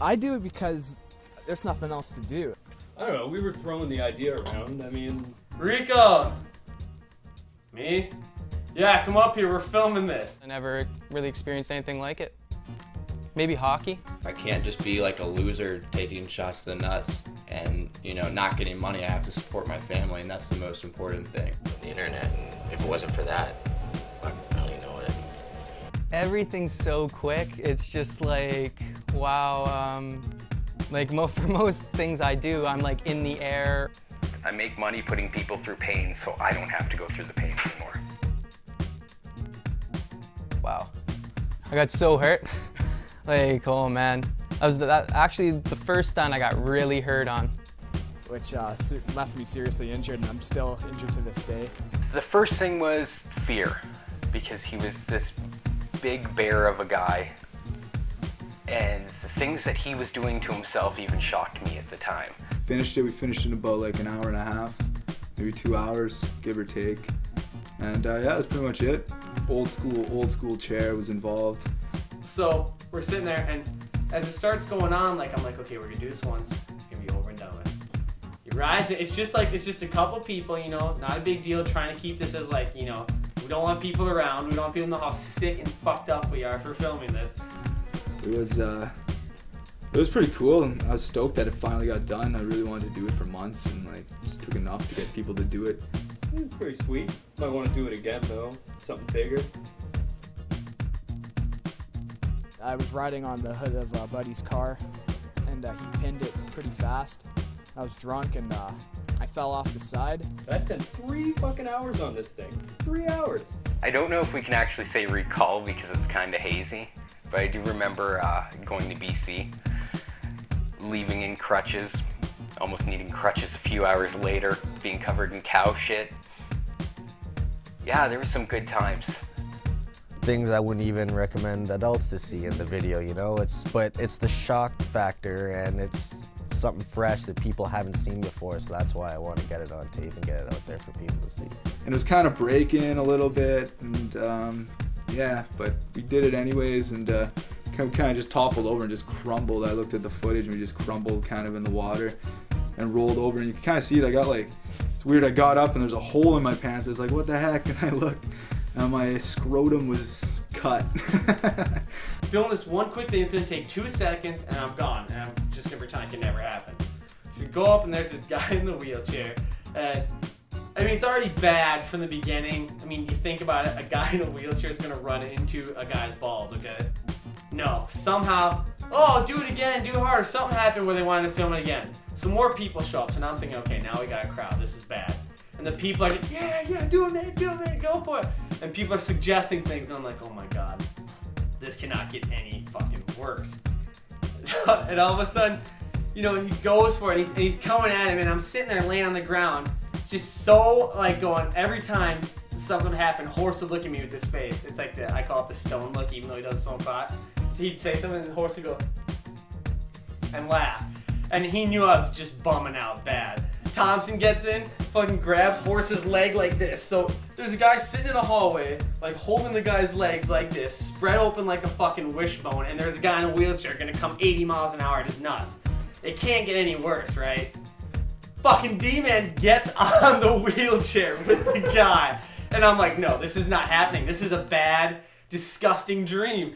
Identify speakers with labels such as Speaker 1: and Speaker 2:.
Speaker 1: I do it because there's nothing else to do.
Speaker 2: I don't know, we were throwing the idea around. I mean, Rico! Me? Yeah, come up here, we're filming this.
Speaker 3: I never really experienced anything like it. Maybe hockey.
Speaker 4: I can't just be like a loser taking shots to the nuts and, you know, not getting money. I have to support my family, and that's the most important thing.
Speaker 5: The internet, and if it wasn't for that, I don't even know it.
Speaker 3: Everything's so quick. It's just like, wow. Like for most things I do, I'm like in the air.
Speaker 6: I make money putting people through pain so I don't have to go through the pain anymore.
Speaker 3: Wow. I got so hurt. Like, oh man. That was actually the first time I got really hurt on.
Speaker 1: Which left me seriously injured, and I'm still injured to this day.
Speaker 6: The first thing was fear, because he was this big bear of a guy, and the things that he was doing to himself even shocked me at the time.
Speaker 7: We finished in about like an hour and a half, maybe 2 hours, give or take. And yeah, that's pretty much it. Old school chair was involved.
Speaker 8: So we're sitting there, and as it starts going on, like I'm like, okay, we're gonna do this once. It's gonna be over and done with. He rides it. It's just a couple people, you know, not a big deal. Trying to keep this as like, you know, we don't want people around. We don't want people to know how sick and fucked up we are for filming this.
Speaker 7: It was pretty cool, and I was stoked that it finally got done. I really wanted to do it for months, and like just took enough to get people to do it.
Speaker 2: it's pretty sweet. Might want to do it again though, something bigger.
Speaker 1: I was riding on the hood of Buddy's car, and he pinned it pretty fast. I was drunk, and I fell off the side.
Speaker 2: I spent 3 fucking hours on this thing. 3 hours.
Speaker 6: I don't know if we can actually say recall because it's kind of hazy, but I do remember going to BC, leaving in crutches, almost needing crutches a few hours later, being covered in cow shit. Yeah, there were some good times.
Speaker 5: Things I wouldn't even recommend adults to see in the video, you know? But it's the shock factor, and it's something fresh that people haven't seen before, so that's why I want to get it on tape and get it out there for people to see.
Speaker 7: And it was kind of breaking a little bit, and yeah, but we did it anyways, and kind of just toppled over and just crumbled. I looked at the footage, and we just crumbled kind of in the water and rolled over, and you can kind of see it. It's weird, I got up and there's a hole in my pants. I was like, what the heck? And I looked, and my scrotum was cut.
Speaker 8: Film this one quick thing. It's gonna take 2 seconds, and I'm gone. And I'm just gonna pretend it can never happen. So we go up, and there's this guy in the wheelchair. I mean, it's already bad from the beginning. I mean, you think about it, a guy in a wheelchair is gonna run into a guy's balls, okay? No, somehow, oh, do it again, do it harder. Something happened where they wanted to film it again. So more people show up, so now I'm thinking, okay, now we got a crowd, this is bad. And the people are just, yeah, do it, man, go for it. And people are suggesting things, and I'm like, oh my God, this cannot get any fucking worse. And all of a sudden, you know, he goes for it, and he's coming at him, and I'm sitting there laying on the ground, just so like going, every time something would happen, Horse would look at me with this face. It's like I call it the stone look, even though he doesn't smoke pot. So he'd say something, and the Horse would go and laugh. And he knew I was just bumming out bad. Thompson gets in, fucking grabs Horse's leg like this. So there's a guy sitting in a hallway, like holding the guy's legs like this, spread open like a fucking wishbone, and there's a guy in a wheelchair gonna come 80 miles an hour at his nuts. It can't get any worse, right? Fucking D-Man gets on the wheelchair with the guy. And I'm like, no, this is not happening. This is a bad, disgusting dream.